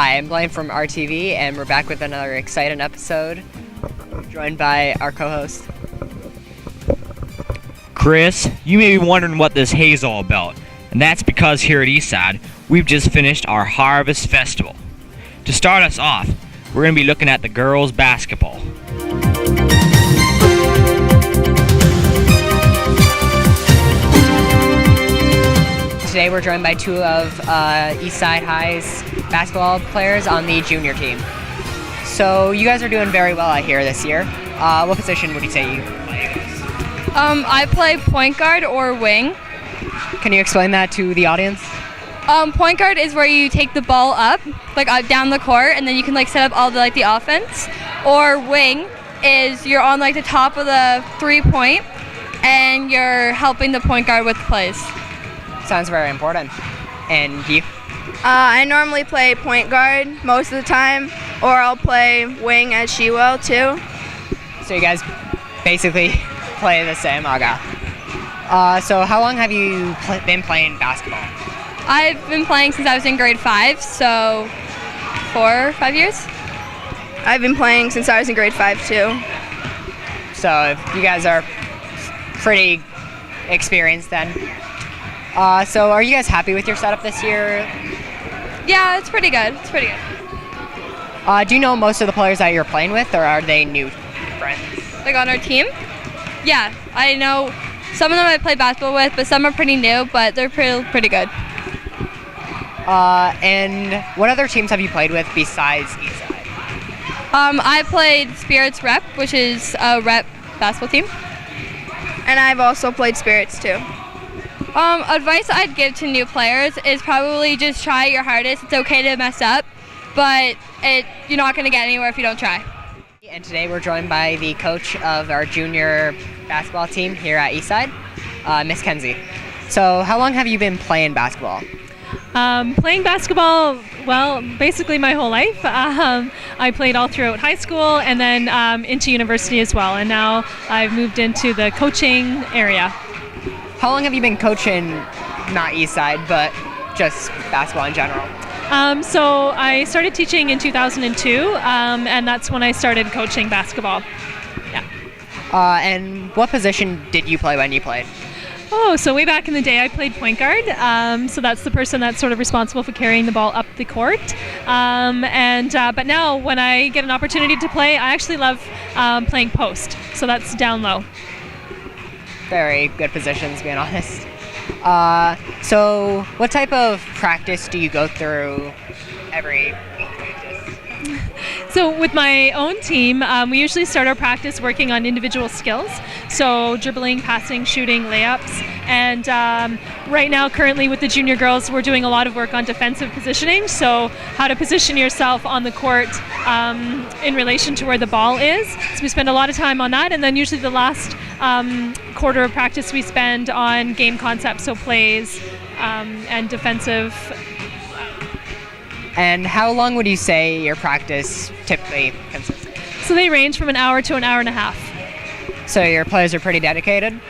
Hi, I'm Blaine from RTV, and we're back with another exciting episode, joined by our co-host. Chris, you may be wondering what this hay's all about, and that's because here at Eastside, we've just finished our Harvest Festival. To start us off, we're going to be looking at the girls' basketball. Today we're joined by two of Eastside High's basketball players on the junior team. So you guys are doing very well out here this year. What position would you say you play? I play point guard or wing. Can you explain that to the audience? Point guard is where you take the ball up, down the court, and then you can set up all the offense. Or wing is you're on the top of the 3-point, and you're helping the point guard with plays. Sounds very important. And you? I normally play point guard most of the time, or I'll play wing as she will too. So you guys basically play the same. Okay. So how long have you been playing basketball? I've been playing since I was in grade 5, so 4 or 5 years. I've been playing since I was in grade 5 too. So you guys are pretty experienced then. So are you guys happy with your setup this year? Yeah, it's pretty good. Do you know most of the players that you're playing with, or are they new friends? On our team? Yeah, I know some of them I play basketball with, but some are pretty new, but they're pretty good. And what other teams have you played with besides Eastside? I played Spirits Rep, which is a rep basketball team. And I've also played Spirits too. Advice I'd give to new players is probably just try your hardest. It's okay to mess up, but you're not going to get anywhere if you don't try. And today we're joined by the coach of our junior basketball team here at Eastside, Miss Kenzie. So how long have you been playing basketball? Playing basketball, well, basically my whole life. I played all throughout high school and then into university as well, and now I've moved into the coaching area. How long have you been coaching, not Eastside, but just basketball in general? So I started teaching in 2002, and that's when I started coaching basketball. Yeah. And what position did you play when you played? Oh, so way back in the day, I played point guard. So that's the person that's sort of responsible for carrying the ball up the court. But now, when I get an opportunity to play, I actually love playing post. So that's down low. Very good positions, being honest. So what type of practice do you go through every week? So with my own team, we usually start our practice working on individual skills. So dribbling, passing, shooting, layups. And right now, currently with the junior girls, we're doing a lot of work on defensive positioning. So how to position yourself on the court in relation to where the ball is. So we spend a lot of time on that. And then usually the last quarter of practice we spend on game concepts, so plays and defensive. And how long would you say your practice typically consists of? So they range from an hour to an hour and a half. So your players are pretty dedicated?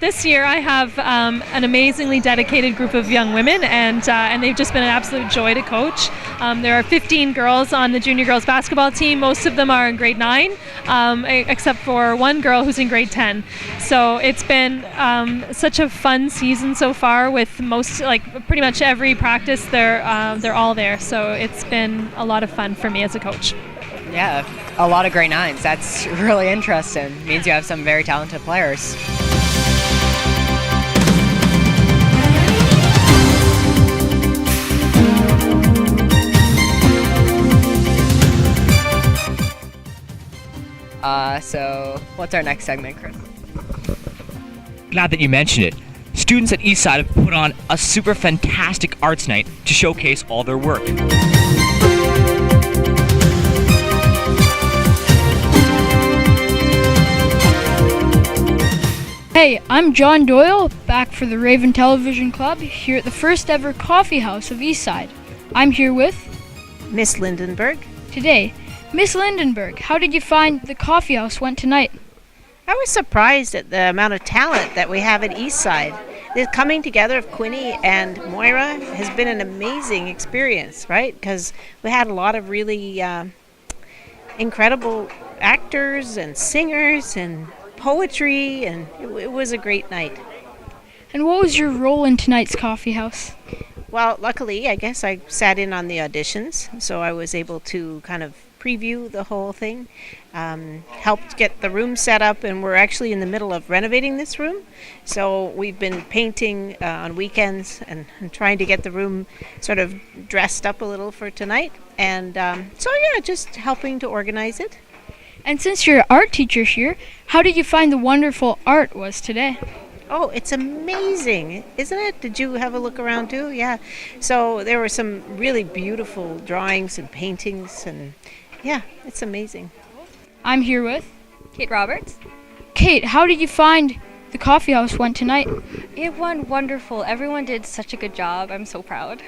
This year I have an amazingly dedicated group of young women, and they've just been an absolute joy to coach. There are 15 girls on the junior girls basketball team. Most of them are in grade 9, except for one girl who's in grade 10. So it's been such a fun season so far. With pretty much every practice, they're all there. So it's been a lot of fun for me as a coach. Yeah, a lot of grade 9s. That's really interesting. It means you have some very talented players. So what's our next segment, Chris? Glad that you mentioned it. Students at Eastside have put on a super fantastic arts night to showcase all their work. Hey, I'm John Doyle, back for the Raven Television Club, here at the first ever coffee house of Eastside. I'm here with Miss Lindenberg. today. Miss Lindenberg, how did you find the coffee house went tonight? I was surprised at the amount of talent that we have at Eastside. the coming together of Quinny and Moira has been an amazing experience, right? Because we had a lot of really incredible actors and singers and poetry, and it was a great night. And what was your role in tonight's coffee house? Well, luckily, I guess I sat in on the auditions, so I was able to kind of preview the whole thing, helped get the room set up, and we're actually in the middle of renovating this room. So we've been painting on weekends and trying to get the room sort of dressed up a little for tonight. And just helping to organize it. And since you're an art teacher here, how did you find the wonderful art was today? Oh, it's amazing, isn't it? Did you have a look around too? Yeah. So there were some really beautiful drawings and paintings, and yeah, it's amazing. I'm here with Kate Roberts. Kate. How did you find the coffee house went tonight? It went wonderful. Everyone did such a good job. I'm so proud.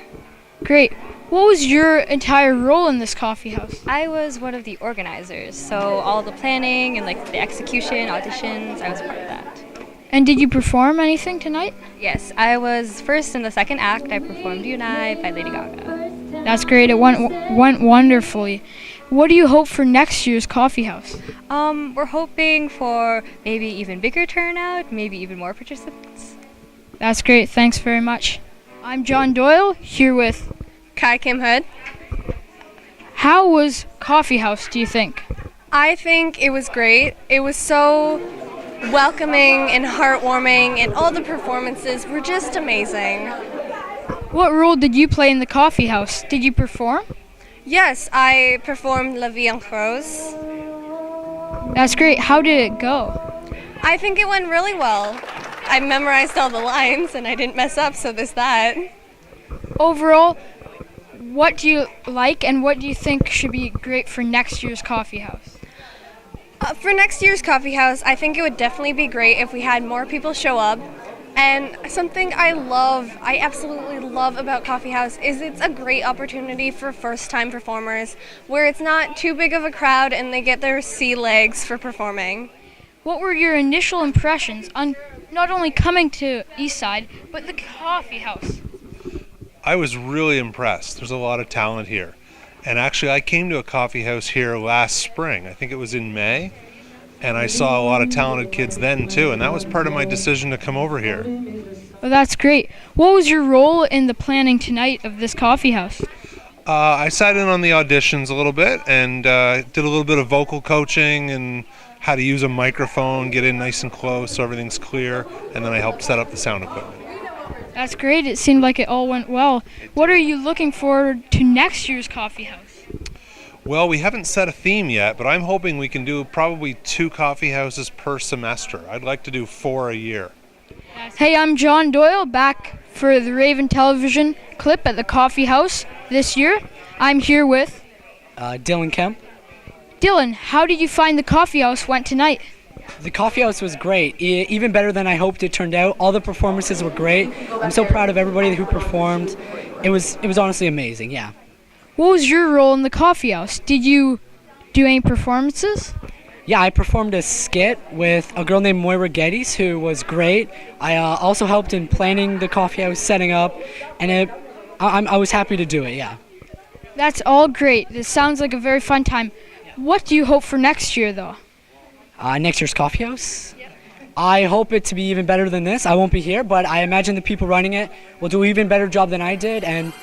Great. What was your entire role in this coffee house? I was one of the organizers, so all the planning and like the execution, auditions, I was part of that. And did you perform anything tonight? Yes, I was first in the second act. I performed You and I by Lady Gaga. That's great. It went wonderfully. What do you hope for next year's coffee house? We're hoping for maybe even bigger turnout, maybe even more participants. That's great. Thanks very much. I'm John Doyle, here with Kai Kim Hood. How was coffee house, do you think? I think it was great. It was so welcoming and heartwarming, and all the performances were just amazing. What role did you play in the coffee house? Did you perform? Yes, I performed La Vie en Rose. That's great. How did it go? I think it went really well. I memorized all the lines and I didn't mess up, so there's that. Overall, what do you like and what do you think should be great for next year's coffee house? For next year's coffee house, I think it would definitely be great if we had more people show up. And something I absolutely love about coffee house is it's a great opportunity for first-time performers where it's not too big of a crowd and they get their sea legs for performing. What were your initial impressions on not only coming to Eastside, but the coffee house? I was really impressed. There's a lot of talent here. And actually, I came to a coffee house here last spring. I think it was in May. And I saw a lot of talented kids then, too. And that was part of my decision to come over here. Well, that's great. What was your role in the planning tonight of this coffee house? I sat in on the auditions a little bit and did a little bit of vocal coaching and how to use a microphone, get in nice and close so everything's clear. And then I helped set up the sound equipment. That's great. It seemed like it all went well. What are you looking forward to next year's coffee house? Well, we haven't set a theme yet, but I'm hoping we can do probably 2 coffee houses per semester. I'd like to do 4 a year. Hey, I'm John Doyle, back for the Raven Television clip at the coffee house this year. I'm here with Dylan Kemp. Dylan. How did you find the coffee house went tonight? The coffee house was great, even better than I hoped it turned out. All the performances were great. I'm so proud of everybody who performed. It was honestly amazing, yeah. What was your role in the coffee house? Did you do any performances? Yeah, I performed a skit with a girl named Moira Geddes, who was great. I also helped in planning the coffee house, setting up, and I was happy to do it, yeah. That's all great. This sounds like a very fun time. What do you hope for next year, though? Next year's coffee house? Yep. I hope it to be even better than this. I won't be here, but I imagine the people running it will do an even better job than I did and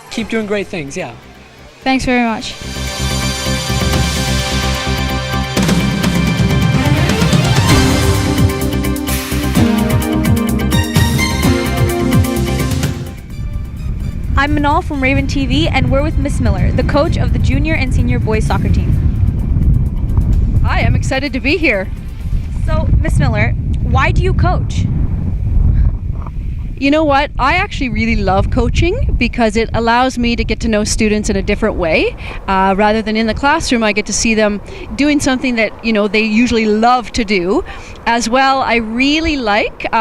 keep doing great things, yeah. Thanks very much. I'm Manal from Raven TV, and we're with Miss Miller, the coach of the junior and senior boys soccer team. Hi, I'm excited to be here. So, Miss Miller, why do you coach? You know what? I actually really love coaching because it allows me to get to know students in a different way. Rather than in the classroom, I get to see them doing something that, they usually love to do. As well, I really like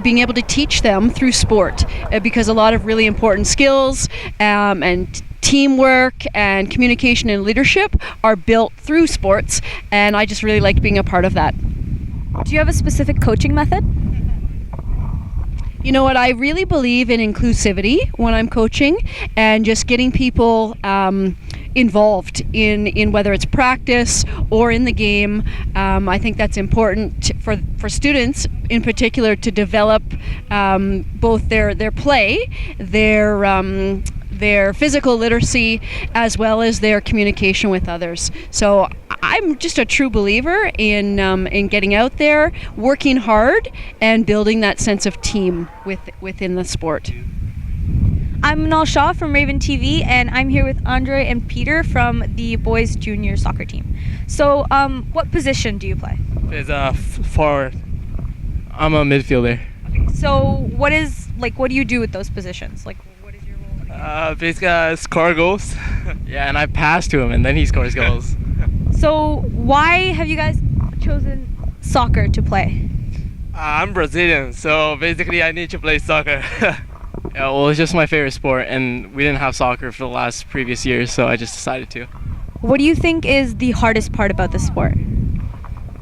being able to teach them through sport because a lot of really important skills and teamwork and communication and leadership are built through sports, and I just really like being a part of that. Do you have a specific coaching method? You know what? I really believe in inclusivity when I'm coaching, and just getting people involved in whether it's practice or in the game. I think that's important for students in particular to develop both their play, their physical literacy, as well as their communication with others. So I'm just a true believer in getting out there, working hard, and building that sense of team within the sport. I'm Manal Shah from Raven TV, and I'm here with Andre and Peter from the boys junior soccer team. So, what position do you play? Is forward. I'm a midfielder. So, what do you do with those positions? Like, what is your role? Basically, score goals. Yeah, and I pass to him, and then he scores goals. So, why have you guys chosen soccer to play? I'm Brazilian, so basically I need to play soccer. Yeah, well, it's just my favorite sport, and we didn't have soccer for the previous years, so I just decided to. What do you think is the hardest part about the sport?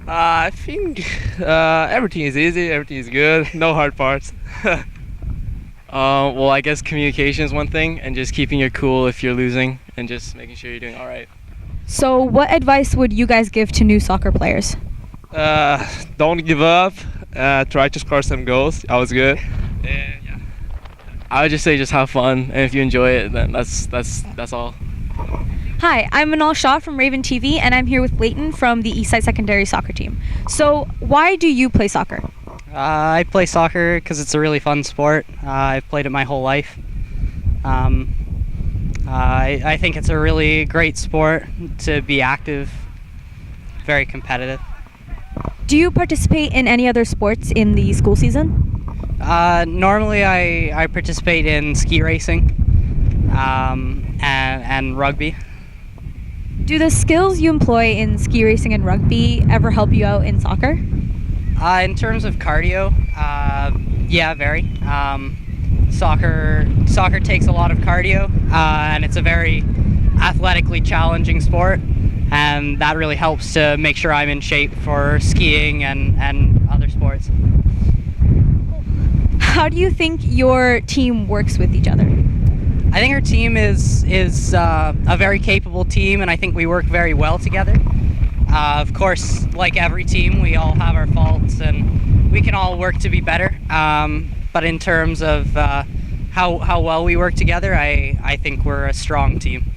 I think everything is easy, everything is good, no hard parts. Well, I guess communication is one thing, and just keeping your cool if you're losing, and just making sure you're doing all right. So, what advice would you guys give to new soccer players? Don't give up. Try to score some goals. I was good. And yeah, I would just say just have fun, and if you enjoy it, then that's all. Hi, I'm Manal Shah from Raven TV, and I'm here with Leighton from the Eastside Secondary soccer team. So, why do you play soccer? I play soccer because it's a really fun sport. I've played it my whole life. I think it's a really great sport to be active, very competitive. Do you participate in any other sports in the school season? Normally I participate in ski racing and rugby. Do the skills you employ in ski racing and rugby ever help you out in soccer? In terms of cardio, yeah, very. Soccer takes a lot of cardio, and it's a very athletically challenging sport, and that really helps to make sure I'm in shape for skiing and other sports. How do you think your team works with each other? I think our team is a very capable team, and I think we work very well together. Of course, like every team, we all have our faults, and we can all work to be better. But in terms of how well we work together, I think we're a strong team.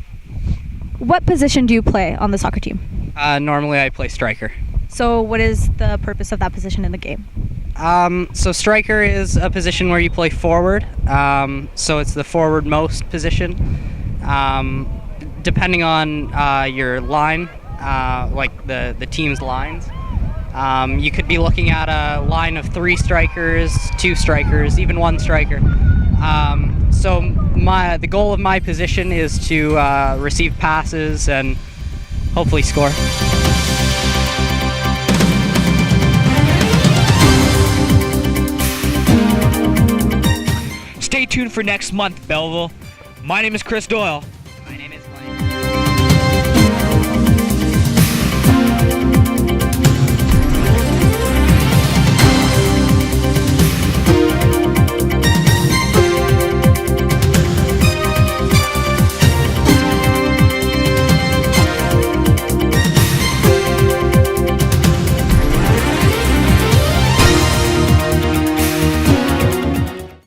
What position do you play on the soccer team? Normally I play striker. So what is the purpose of that position in the game? So striker is a position where you play forward. So it's the forward-most position. Depending on your line, like the team's lines, you could be looking at a line of 3 strikers, 2 strikers, even 1 striker. So the goal of my position is to receive passes and hopefully score. Stay tuned for next month, Belleville. My name is Chris Doyle.